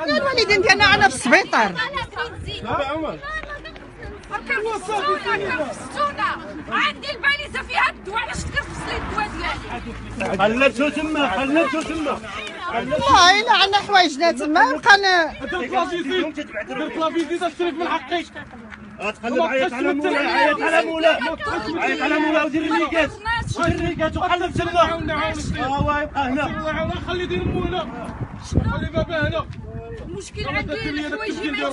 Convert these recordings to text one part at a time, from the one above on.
الوالدين ديالنا انا في السبيطار. كرفستونا عندي الباليزه فيها الدواء، علاش تكرفس لي الدواء ديالي؟ خلاتو تما والله الا عندنا حوايجنا تما بقى درت لافيزيت اشتريت من حقي. تقلب عيط على مولا عيط على مولا ودير الريكات وقلب تما. هو يبقى هنا. خلي دير مو هنا، خلي بابا هنا. المشكل عندي الحوايج ما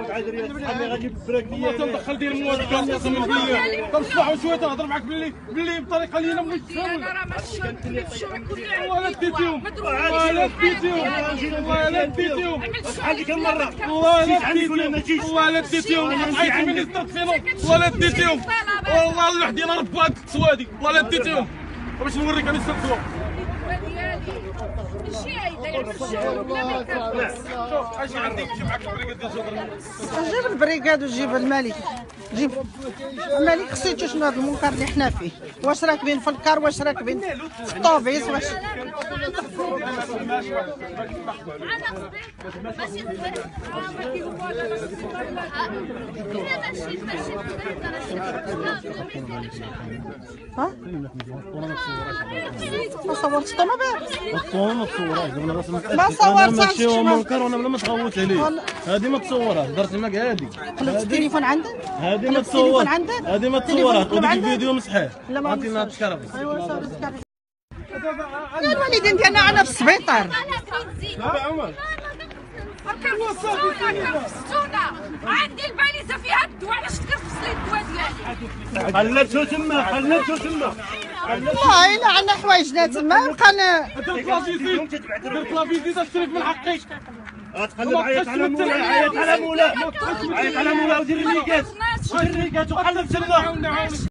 غادي بالبراك ديالي تندخل دير مواد قسما بالله. كنصبحوا شويه تهضر معاك باللي بطريقه اللي انا بغيت تفهم. انا راه ماشي في الشارع كله ولا ديتيهم شحال كم مره والله لا ديتيهم عيط المينيستر فينو ولا ديتيهم. والله لوحدي انا رب هاد السوادي والله لا ديتيهم باش نوريك انا نستفدوا. اش عندك نمشي معاك البريكاد ديال الجدران. جيب البريكاد وجيب الملك. جيب الملك خصيتو شنو هذا المنكر اللي حنا فيه، واش راكبين في الكار، واش راكبين في الطوبيس، واش ها؟ ما صورتش الطوموبيل. ما صورتهاش منكر وانا ما تغوت عليه. هذه ما تصورها درت معك هذه. قلبت التليفون عندك؟ هذه ما تصور، هذه ما تصورها وديك الفيديو مسحاه. عطينا تشكرف. الوالدين ديالنا انا في السبيطار. كرفستونا عندي الباليزه فيها الدواء، علاش تكرفس لي الدواء ديالي؟ خلاتو تما والله الا عندنا حوايجنا تما بقى درت لافيزيت اشتريت من حقي. تقلب عيط على مولا ودير الريكات وقلب تما.